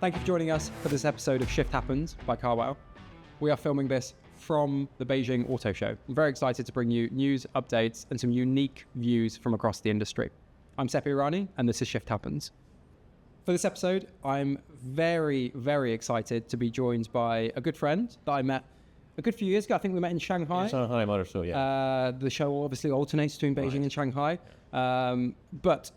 Thank you for joining us for this episode of Shift Happens by Carwow. We are filming this from the Beijing Auto Show. I'm very excited to bring you news, updates, and some unique views from across the industry. I'm Sepi, Arani, and this is Shift Happens. For this episode, I'm very, very excited to be joined by a good friend that I met a good few years ago. I think we met in Shanghai. Shanghai Motor Show, yeah. The show obviously alternates between Beijing and Shanghai. But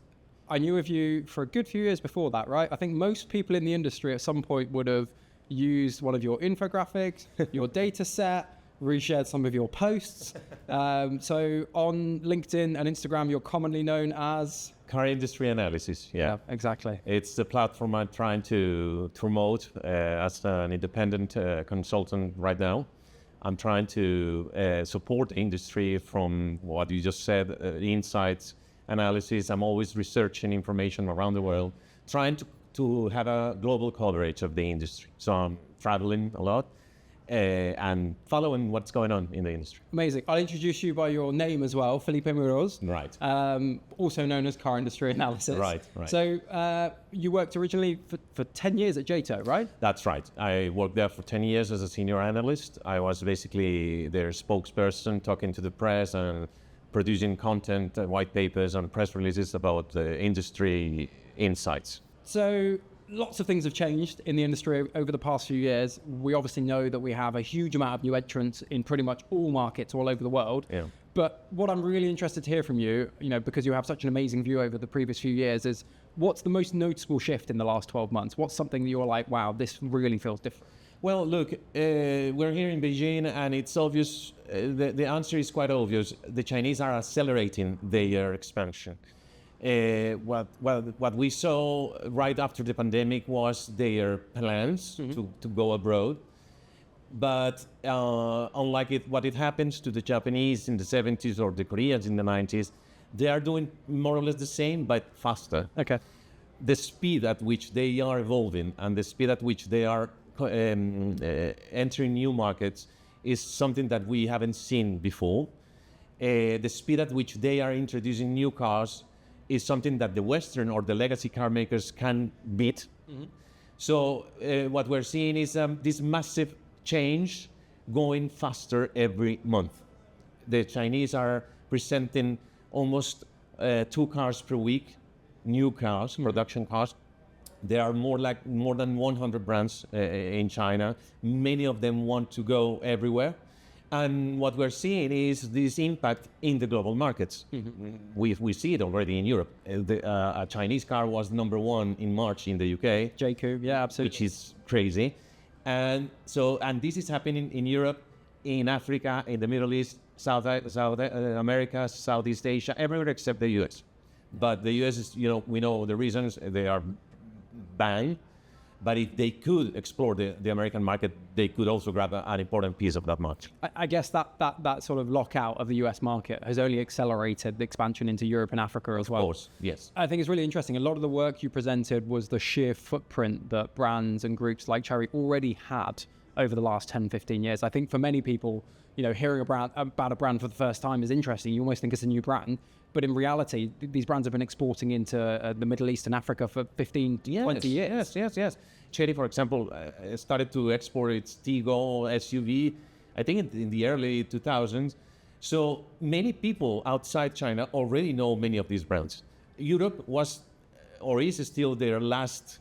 I knew of you for a good few years before that, right? I think most people in the industry at some point would have used one of your infographics, your data set, reshared some of your posts. So on LinkedIn and Instagram, you're commonly known as... Car industry analysis, yeah. Exactly. It's the platform I'm trying to promote as an independent consultant right now. I'm trying to support the industry from what you just said, insights, analysis. I'm always researching information around the world, trying to have a global coverage of the industry. So I'm traveling a lot and following what's going on in the industry. Amazing. I'll introduce you by your name as well, Felipe Munoz. Right. Also known as Car Industry Analysis. Right. So you worked originally for 10 years at JATO, right? That's right. I worked there for 10 years as a senior analyst. I was basically their spokesperson, talking to the press and producing content, white papers and press releases about the industry insights. So lots of things have changed in the industry over the past few years. We obviously know that we have a huge amount of new entrants in pretty much all markets all over the world. Yeah. But what I'm really interested to hear from you, because you have such an amazing view over the previous few years, is what's the most noticeable shift in the last 12 months? What's something that you're like, wow, this really feels different? Well, look, we're here in Beijing, and it's obvious. The answer is quite obvious. The Chinese are accelerating their expansion. What we saw right after the pandemic was their plans to go abroad. But unlike what it happens to the Japanese in the 70s or the Koreans in the 90s, they are doing more or less the same, but faster. Okay. The speed at which they are evolving and the speed at which they are entering new markets is something that we haven't seen before. The speed at which they are introducing new cars is something that the Western or the legacy car makers can beat. So what we're seeing is this massive change going faster every month. The Chinese are presenting almost 2 cars per week, new cars, production cars. There are more than 100 brands in China. Many of them want to go everywhere. And what we're seeing is this impact in the global markets. We see it already in Europe. A Chinese car was #1 in March in the UK. JQ, yeah, absolutely. Which is crazy. And this is happening in Europe, in Africa, in the Middle East, South America, Southeast Asia, everywhere except the US. But the US is, we know the reasons. They are banned. But if they could explore the American market, they could also grab an important piece of that market. I guess that sort of lockout of the US market has only accelerated the expansion into Europe and Africa as well. Of course, yes. I think it's really interesting. A lot of the work you presented was the sheer footprint that brands and groups like Chery already had over the last 10, 15 years. I think for many people, hearing about a brand for the first time is interesting. You almost think it's a new brand. But in reality, these brands have been exporting into the Middle East and Africa for 15, 20 years. Yes. Chery, for example, started to export its Tiggo SUV, I think in the early 2000s. So many people outside China already know many of these brands. Europe was, or is still their last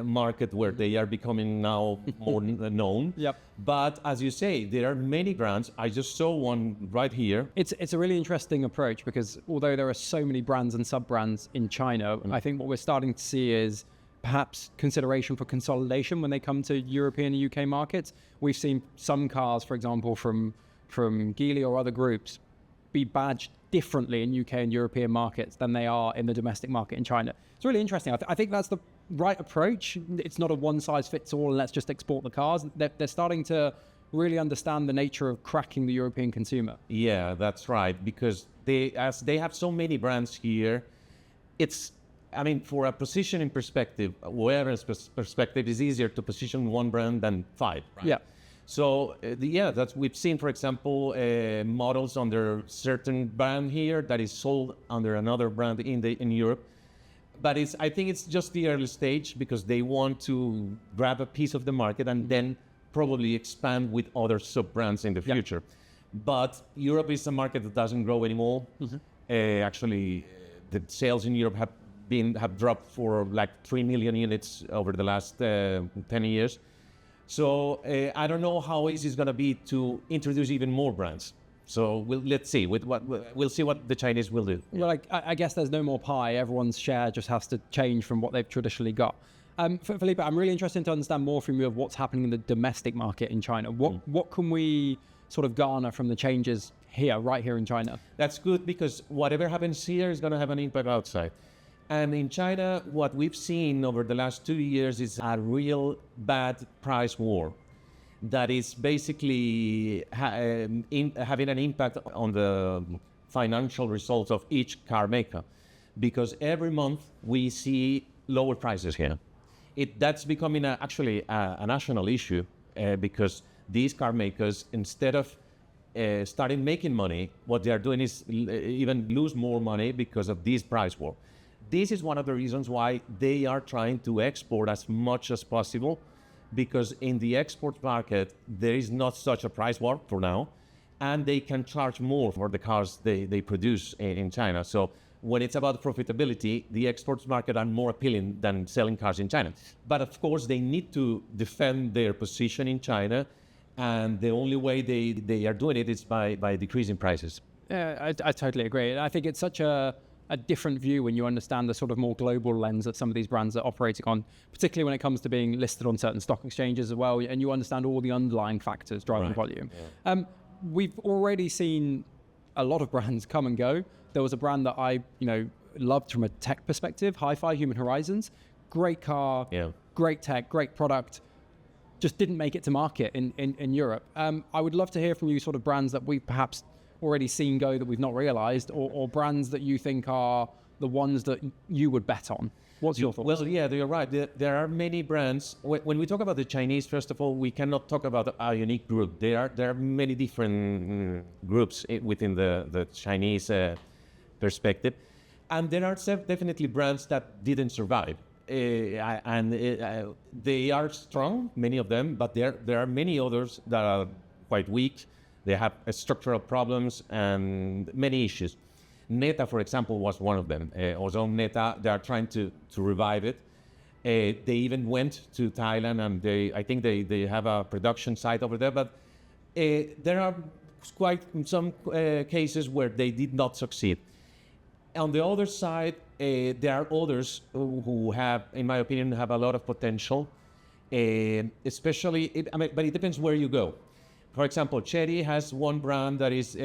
market where they are becoming now more known. Yep. But as you say, there are many brands. I just saw one right here. It's a really interesting approach because although there are so many brands and sub-brands in China, I think what we're starting to see is perhaps consideration for consolidation when they come to European and UK markets. We've seen some cars, for example, from Geely or other groups be badged differently in UK and European markets than they are in the domestic market in China. It's really interesting. I think that's the right approach. It's not a one-size-fits-all and let's just export the cars. They're starting to really understand the nature of cracking the European consumer. Yeah, that's right. Because as they have so many brands here, for a positioning perspective, awareness perspective, is easier to position one brand than 5. Right? Yeah. So that's we've seen, for example, models under certain brand here that is sold under another brand in Europe. But I think it's just the early stage because they want to grab a piece of the market and then probably expand with other sub-brands in the future. But Europe is a market that doesn't grow anymore. Actually, the sales in Europe have dropped for like 3 million units over the last 10 years. So I don't know how easy it's going to be to introduce even more brands. So let's see. We'll see what the Chinese will do. Well, I guess there's no more pie. Everyone's share just has to change from what they've traditionally got. Felipe, I'm really interested to understand more from you of what's happening in the domestic market in China. What can we sort of garner from the changes here, right here in China? That's good because whatever happens here is going to have an impact outside. And in China, what we've seen over the last 2 years is a real bad price war that is basically having an impact on the financial results of each car maker. Because every month we see lower prices here. That's becoming actually a national issue because these car makers, instead of starting making money, what they are doing is even lose more money because of this price war. This is one of the reasons why they are trying to export as much as possible, because in the export market, there is not such a price war for now, and they can charge more for the cars they produce in China. So when it's about profitability, the exports market are more appealing than selling cars in China. But of course, they need to defend their position in China, and the only way they are doing it is by decreasing prices. Yeah, I totally agree. I think it's such a different view when you understand the sort of more global lens that some of these brands are operating on, particularly when it comes to being listed on certain stock exchanges as well, and you understand all the underlying factors driving volume. Yeah. We've already seen a lot of brands come and go. There was a brand that I loved from a tech perspective, Hi-Fi Human Horizons. Great car, great tech, great product, just didn't make it to market in Europe. I would love to hear from you sort of brands that we've perhaps already seen go that we've not realized, or brands that you think are the ones that you would bet on. What's your thoughts? Well, yeah, you're right. There are many brands. When we talk about the Chinese, first of all, we cannot talk about a unique group. There are many different groups within the Chinese perspective. And there are definitely brands that didn't survive. And they are strong, many of them, but there are many others that are quite weak. They have structural problems and many issues. Neta, for example, was one of them. Although Neta, they are trying to revive it. They even went to Thailand, and I think they have a production site over there. But there are quite some cases where they did not succeed. On the other side, there are others who have, in my opinion, have a lot of potential. Especially, but it depends where you go. For example, Chery has one brand that is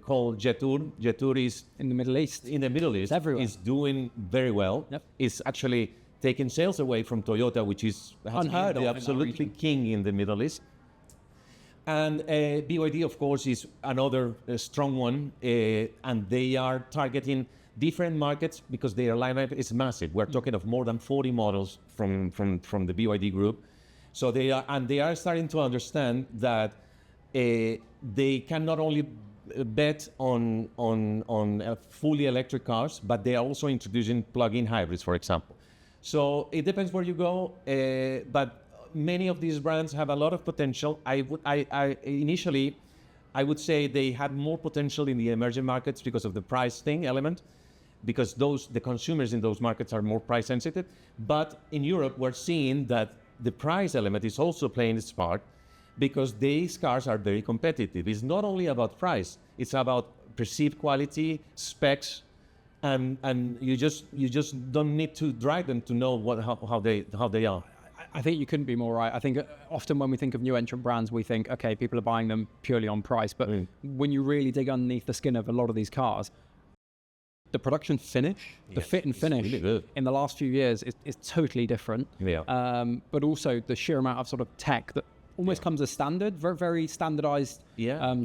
called Jetour. Jetour is in the Middle East. In the Middle East, it's doing very well. Yep. It's actually taking sales away from Toyota, which is unheard of, absolutely king in the Middle East. And BYD, of course, is another strong one, and they are targeting different markets because their lineup is massive. We're talking of more than 40 models from the BYD group. So they are starting to understand that. They can not only bet on fully electric cars, but they are also introducing plug-in hybrids, for example. So it depends where you go, but many of these brands have a lot of potential. Initially, I would say they had more potential in the emerging markets because of the price thing element, because the consumers in those markets are more price sensitive. But in Europe, we're seeing that the price element is also playing its part, because these cars are very competitive. It's not only about price, it's about perceived quality, specs, and you just don't need to drive them to know how they are. I think you couldn't be more right. I think often when we think of new entrant brands, we think, okay, people are buying them purely on price. But when you really dig underneath the skin of a lot of these cars, the production finish, the fit and finish really in the last few years is totally different. Yeah. But also the sheer amount of sort of tech that almost comes as standard, very, very standardized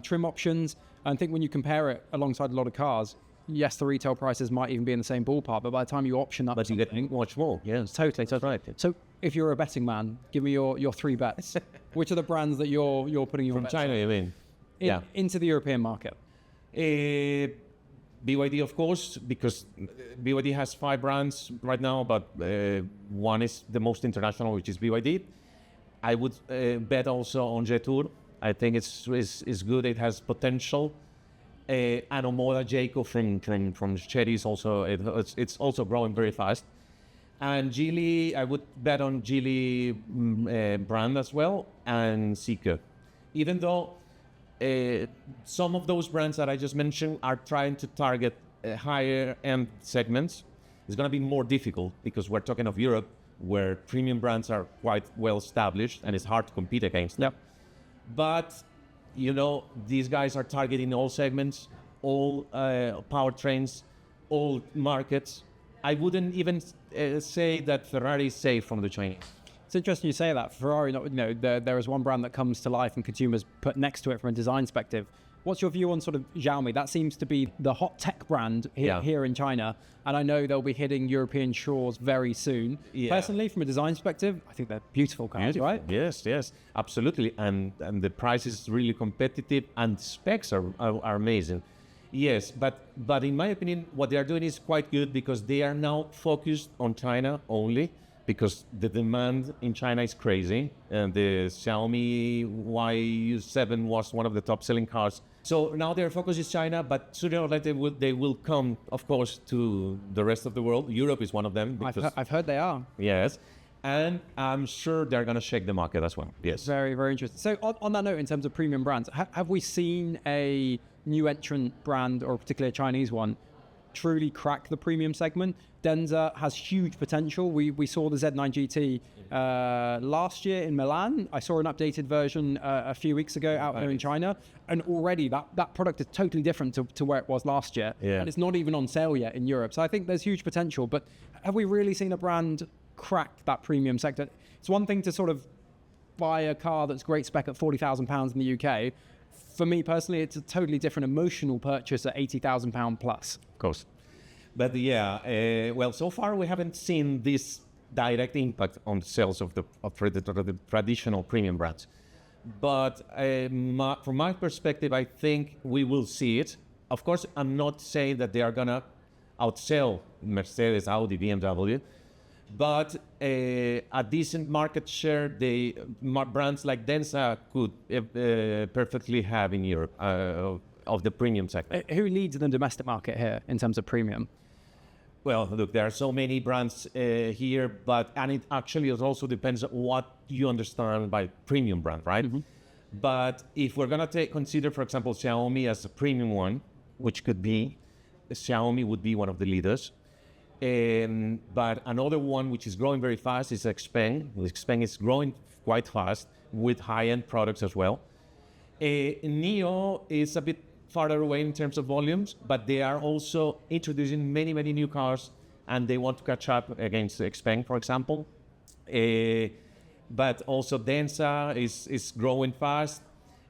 trim options. And I think when you compare it alongside a lot of cars, yes, the retail prices might even be in the same ballpark, but by the time you option up, but you get much more. Yes, totally. Right. So if you're a betting man, give me your 3 bets. Which are the brands that you're putting your from bets China? On? You mean? Into the European market. BYD, of course, because BYD has 5 brands right now, but one is the most international, which is BYD. I would bet also on Jetour. I think it's good. It has potential. And Omoda Jayco from Chery is also it's also growing very fast. And Geely, I would bet on Geely brand as well, and Zeekr. Even though some of those brands that I just mentioned are trying to target higher end segments, it's going to be more difficult because we're talking of Europe, where premium brands are quite well established and it's hard to compete against them. But you know, these guys are targeting all segments, all powertrains, all markets. I wouldn't even say that Ferrari is safe from the Chinese. It's interesting you say that. Ferrari, there is one brand that comes to life and consumers put next to it from a design perspective. What's your view on sort of Xiaomi? That seems to be the hot tech brand here in China. And I know they'll be hitting European shores very soon. Yeah. Personally, from a design perspective, I think they're beautiful cars, right? Yes, absolutely. And the price is really competitive and specs are amazing. Yes, but in my opinion, what they are doing is quite good because they are now focused on China only, because the demand in China is crazy. And the Xiaomi Y7 was one of the top selling cars. So now their focus is China, but sooner or later they will come, of course, to the rest of the world. Europe is one of them. I've heard they are. Yes. And I'm sure they're going to shake the market as well. Yes. Very, very interesting. So on that note, in terms of premium brands, have we seen a new entrant brand, or particularly a Chinese one, truly crack the premium segment? Denza has huge potential. We saw the Z9 GT last year in Milan. I saw an updated version a few weeks ago out there in China, and already that product is totally different to where it was last year. Yeah. And it's not even on sale yet in Europe. So I think there's huge potential. But have we really seen a brand crack that premium sector? It's one thing to sort of buy a car that's great spec at £40,000 in the UK. For me personally, it's a totally different emotional purchase at £80,000 plus. Of course. But yeah, well, so far we haven't seen this direct impact on sales of the traditional premium brands. But from my perspective, I think we will see it. Of course, I'm not saying that they are going to outsell Mercedes, Audi, BMW, but a decent market share brands like Denza could perfectly have in Europe of the premium segment. Who leads the domestic market here in terms of premium? Well, look, there are so many brands here, and it actually also depends on what you understand by premium brand, right? Mm-hmm. But if we're going to consider, for example, Xiaomi as a premium one, which could be, Xiaomi would be one of the leaders. But another one which is growing very fast is Xpeng. Xpeng is growing quite fast with high-end products as well. Neo is a bit farther away in terms of volumes, but they are also introducing many new cars, and they want to catch up against Xpeng, for example. But also Denza is growing fast.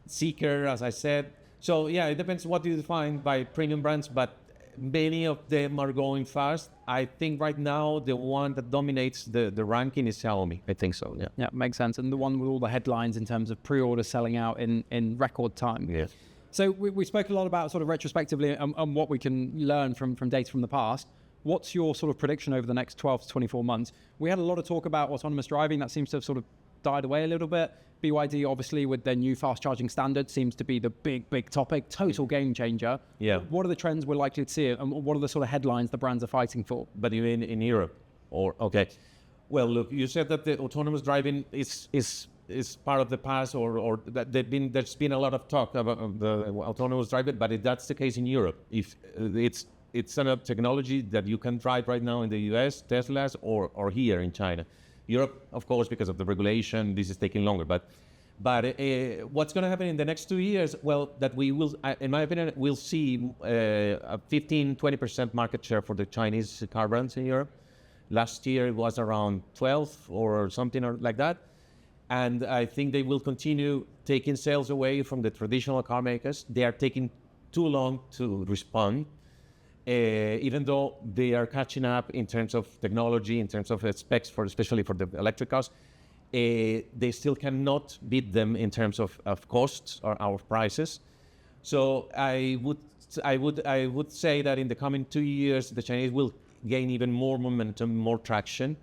Zeekr, as I said. So yeah, it depends what you define by premium brands, but many of them are going fast. I think right now the one that dominates the ranking is Xiaomi. I think so, yeah. Yeah, makes sense. And the one with all the headlines in terms of pre-orders selling out in record time. Yes. So we spoke a lot about sort of retrospectively and what we can learn from data from the past. What's your sort of prediction over the next 12 to 24 months? We had a lot of talk about autonomous driving. That seems to have sort of died away a little bit. BYD, obviously, with their new fast charging standard, seems to be the big topic, total game changer. Yeah. What are the trends we're likely to see, and what are the sort of headlines the brands are fighting for? But you mean in Europe? Okay. Well, look, you said that the autonomous driving is part of the past, or that there's been a lot of talk about the autonomous driving, but that's the case in Europe. If it's a technology that you can drive right now in the US, Teslas, or here in China. Europe, of course, because of the regulation, this is taking longer. But what's going to happen in the next 2 years? Well, that we will, in my opinion, we'll see a 15-20% market share for the Chinese car brands in Europe. Last year it was around 12 or something like that. And I think they will continue taking sales away from the traditional car makers. They are taking too long to respond. Even though they are catching up in terms of technology, in terms of specs, especially for the electric cars, they still cannot beat them in terms of costs or our prices. So I would I would say that in the coming 2 years, the Chinese will gain even more momentum, more traction,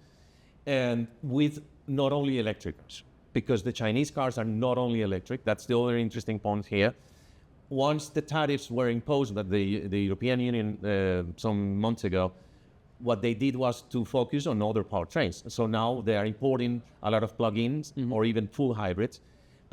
and with not only electric cars, because the Chinese cars are not only electric. That's the other interesting point here. Once the tariffs were imposed by the European Union some months ago, what they did was to focus on other powertrains. So now they are importing a lot of plug-ins or even full hybrids.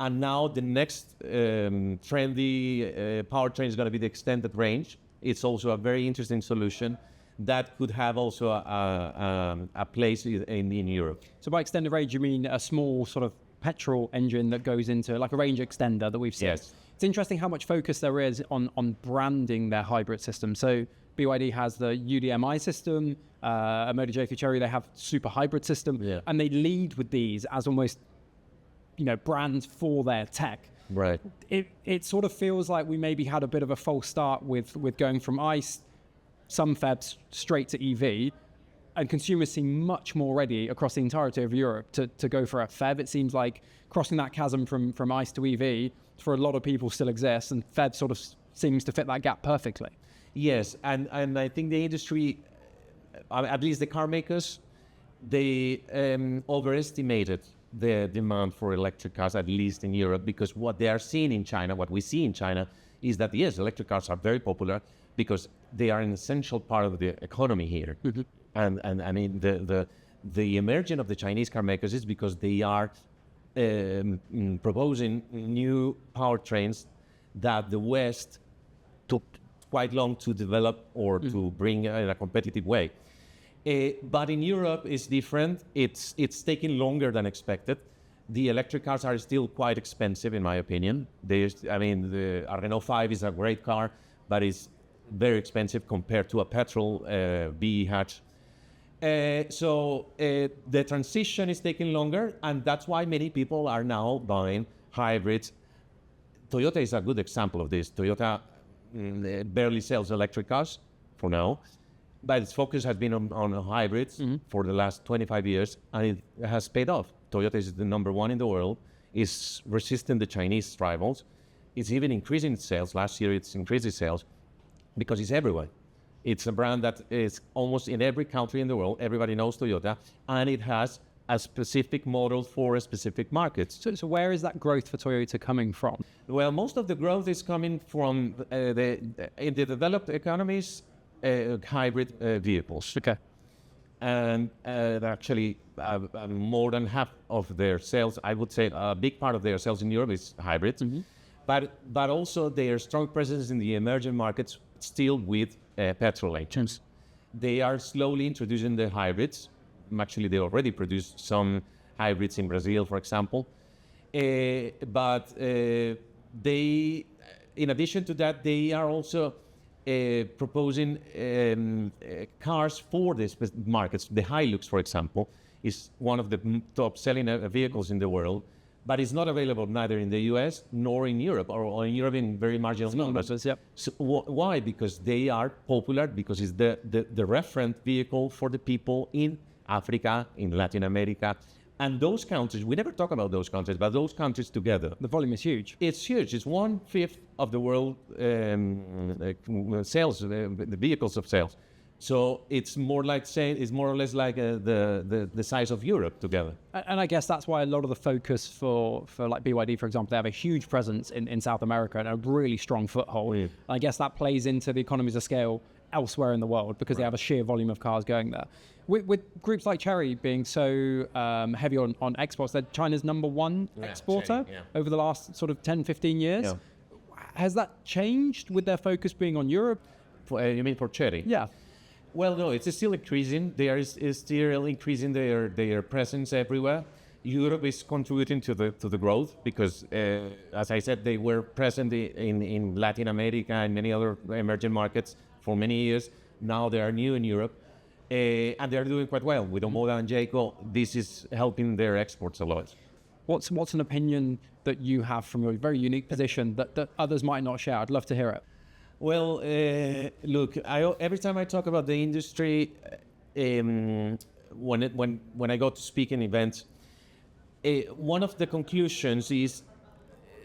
And now the next trendy powertrain is going to be the extended range. It's also a very interesting solution that could have also a place in Europe. So by extended range, you mean a small sort of petrol engine that goes into like a range extender that we've seen? Yes. It's interesting how much focus there is on branding their hybrid system. So BYD has the UDMI system, MotoGP Chery, they have super hybrid system, and they lead with these as almost, brands for their tech. Right. It sort of feels like we maybe had a bit of a false start with going from ICE, some FEVs, straight to EV, and consumers seem much more ready across the entirety of Europe to go for a FEV. It seems like crossing that chasm from ICE to EV for a lot of people still exists, and FEV sort of seems to fit that gap perfectly. Yes, and I think the industry, at least the car makers, they overestimated the demand for electric cars, at least in Europe, because what they are seeing in China, what we see in China, is that yes, electric cars are very popular because they are an essential part of the economy here. And I mean, the emergence of the Chinese car makers is because they are proposing new powertrains that the West took quite long to develop or to bring in a competitive way. But in Europe, it's different. It's taking longer than expected. The electric cars are still quite expensive, in my opinion. The Renault 5 is a great car, but it's very expensive compared to a petrol BE hatch. So the transition is taking longer, and that's why many people are now buying hybrids. Toyota is a good example of this. Toyota barely sells electric cars for now, but its focus has been on hybrids for the last 25 years, and it has paid off. Toyota is the number one in the world, is resisting the Chinese rivals. It's even increasing its sales. Last year, it's increased its sales because it's everywhere. It's a brand that is almost in every country in the world. Everybody knows Toyota, and it has a specific model for a specific market. So where is that growth for Toyota coming from? Well, most of the growth is coming from in the developed economies, hybrid vehicles. Okay. And actually, more than half of their sales, I would say a big part of their sales in Europe is hybrids. But also their strong presence in the emerging markets still with petrol engines. They are slowly introducing the hybrids. Actually, they already produced some hybrids in Brazil, for example. But they, in addition to that, they are also proposing cars for the markets. The Hilux, for example, is one of the top selling vehicles in the world, but it's not available neither in the US nor in Europe, or in Europe in very marginal numbers. Yep. So why? Because they are popular, because it's the reference vehicle for the people in Africa, in Latin America, and those countries. We never talk about those countries, but those countries together. The volume is huge. It's huge. It's 1/5 of the world sales, the vehicles of sales. So it's more or less like the size of Europe together. And I guess that's why a lot of the focus for like BYD, for example, they have a huge presence in South America and a really strong foothold. I guess that plays into the economies of scale elsewhere in the world because they have a sheer volume of cars going there. With groups like Chery being so heavy on exports, they're China's number one exporter over the last sort of 10, 15 years. Yeah. Has that changed with their focus being on Europe? You mean for Chery? Yeah. Well, no, it's still increasing. They are still increasing their presence everywhere. Europe is contributing to the growth because, as I said, they were present in Latin America and many other emerging markets for many years. Now they are new in Europe, and they are doing quite well. With Omoda and Jayco, this is helping their exports a lot. What's an opinion that you have from your very unique position that others might not share? I'd love to hear it. Well, look, every time I talk about the industry, when I go to speak in events, one of the conclusions is,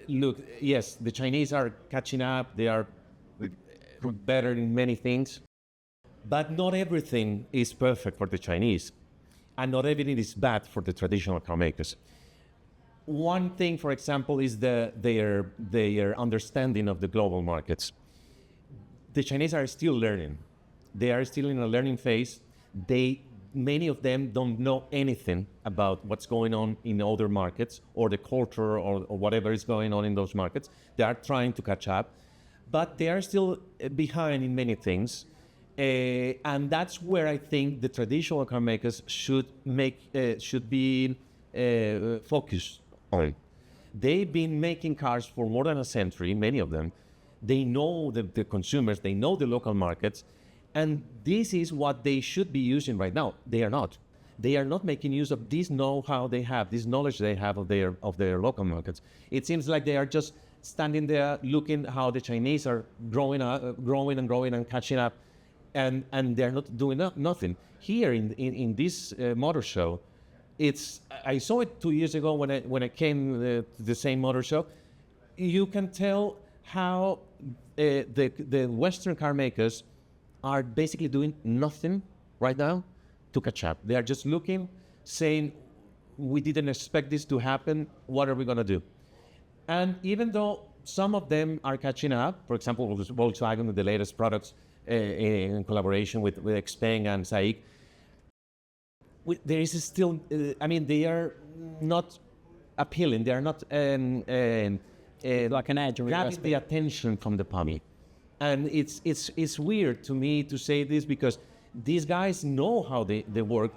look, yes, the Chinese are catching up. They are better in many things. But not everything is perfect for the Chinese, and not everything is bad for the traditional car makers. One thing, for example, is their understanding of the global markets. The Chinese are still learning. They are still in a learning phase. Many of them don't know anything about what's going on in other markets or the culture or whatever is going on in those markets. They are trying to catch up, but they are still behind in many things. And that's where I think the traditional car makers should be focused on. They've been making cars for more than a century, many of them. They know the consumers, they know the local markets, and this is what they should be using right now. They are not. They are not making use of this know-how they have, this knowledge they have of their local markets. It seems like they are just standing there looking how the Chinese are growing and catching up, and they're not doing nothing. Here in this motor show, I saw it 2 years ago when I came to the same motor show. You can tell how the Western car makers are basically doing nothing right now to catch up. They are just looking, saying, we didn't expect this to happen, what are we going to do? And even though some of them are catching up, for example, Volkswagen with the latest products in collaboration with Xpeng and SAIC, there is still, they are not appealing, they are not like an edge, grabbing the attention from the public. And it's weird to me to say this because these guys know how the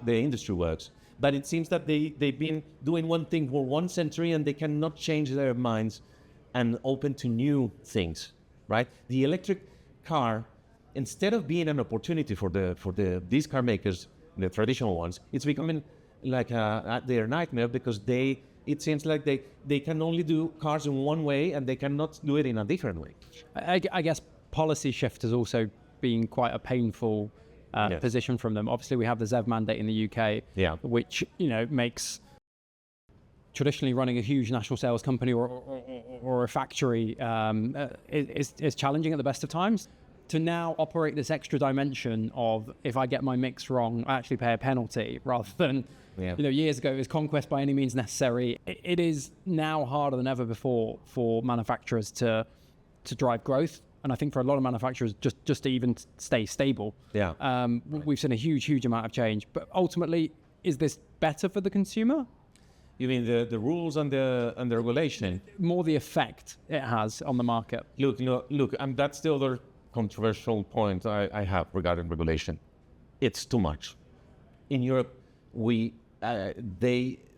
industry works. But it seems that they've been doing one thing for 1 century and they cannot change their minds and open to new things, right? The electric car, instead of being an opportunity for these car makers, the traditional ones, it's becoming like their nightmare because it seems like they can only do cars in one way and they cannot do it in a different way. I guess policy shift has also been quite a painful position from them. Obviously, we have the ZEV mandate in the UK, which makes traditionally running a huge national sales company or a factory is challenging at the best of times. To now operate this extra dimension of if I get my mix wrong, I actually pay a penalty rather than years ago it was conquest by any means necessary. It is now harder than ever before for manufacturers to drive growth. And I think for a lot of manufacturers, just to even stay stable. We've seen a huge amount of change. But ultimately, is this better for the consumer? You mean the rules and the regulation? More the effect it has on the market. Look, and that's the other controversial point I have regarding regulation. It's too much. In Europe, the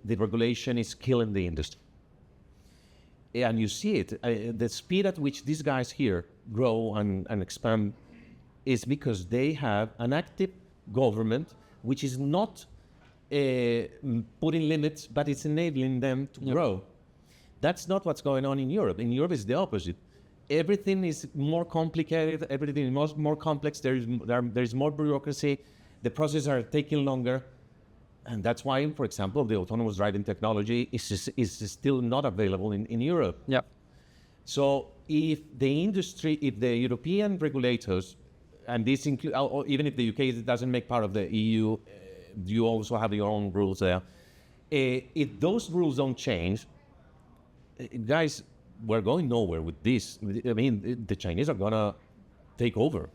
regulation is killing the industry. And you see it, the speed at which these guys here grow and expand is because they have an active government which is not putting limits, but it's enabling them to grow. That's not what's going on in Europe. In Europe, it's the opposite. Everything is more complicated, everything is more complex, there's more bureaucracy, the processes are taking longer. And that's why, for example, the autonomous driving technology is still not available in Europe. So if the European regulators, and this include, even if the UK doesn't make part of the EU, you also have your own rules there. If those rules don't change, guys, we're going nowhere with this. I mean, the Chinese are gonna take over.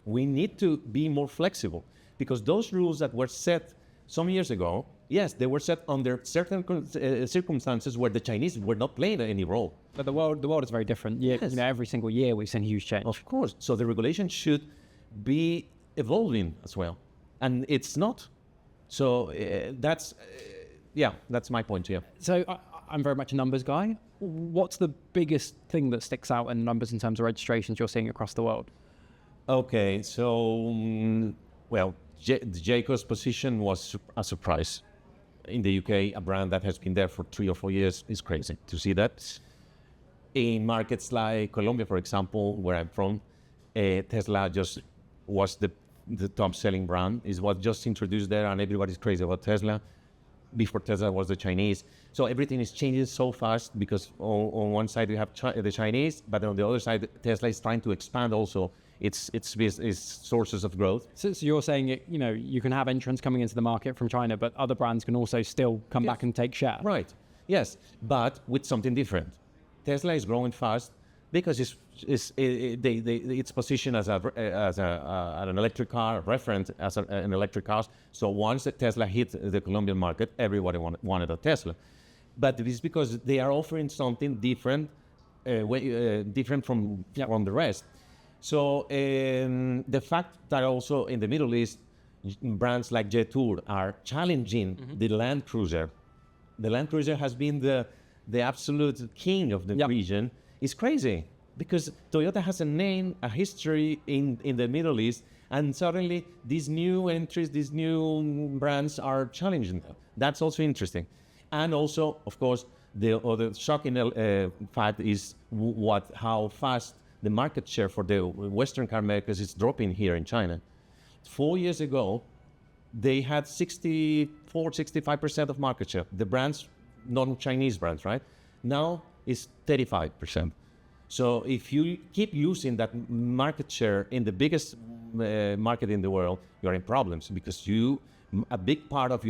We need to be more flexible because those rules that were set some years ago, yes, they were set under certain circumstances where the Chinese were not playing any role. But the world is very different. Every single year we've seen huge change. Of course. So the regulation should be evolving as well, and it's not. So that's my point here. So I'm very much a numbers guy. What's the biggest thing that sticks out in numbers in terms of registrations you're seeing across the world? Okay, so Jayco's position was a surprise. In the UK, a brand that has been there for 3 or 4 years is crazy to see that. In markets like Colombia, for example, where I'm from, Tesla just was the top selling brand. It was just introduced there and everybody's crazy about Tesla. before Tesla was the Chinese. So everything is changing so fast because on one side we have the Chinese, but on the other side, Tesla is trying to expand also its sources of growth. So you're saying, you can have entrants coming into the market from China, but other brands can also still come back and take share. Right. Yes, but with something different. Tesla is growing fast because its position as an electric car, reference as an electric car. So once the Tesla hit the Colombian market, everybody wanted a Tesla. But it is because they are offering something different, different from the rest. So the fact that also in the Middle East, brands like Jetour are challenging the Land Cruiser. The Land Cruiser has been the absolute king of the region. Is crazy because Toyota has a name, a history in the Middle East, and suddenly these new entries, these new brands are challenging them. That's also interesting. And also, of course, the other shocking fact is how fast the market share for the Western car makers is dropping here in China. 4 years ago, they had 65% of market share. The brands, non-Chinese brands, right? Now it's 35%. So if you keep losing that market share in the biggest market in the world, you're in problems because a big part of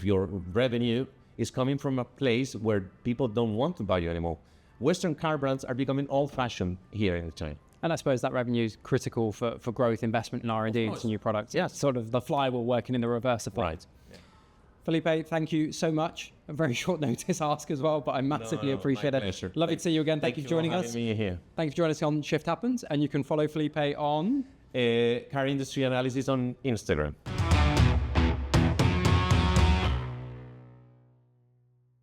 your revenue is coming from a place where people don't want to buy you anymore. Western car brands are becoming old-fashioned here in China. And I suppose that revenue is critical for growth, investment in R&D into new products. Yeah, sort of the flywheel working in the reverse effect. Right. Yeah. Felipe, thank you so much. A very short notice ask as well, but I massively appreciate it. Pleasure. Lovely to see you again. Thank you for joining us. Me here. Thank you for joining us on Shift Happens, and you can follow Felipe on Car Industry Analysis on Instagram.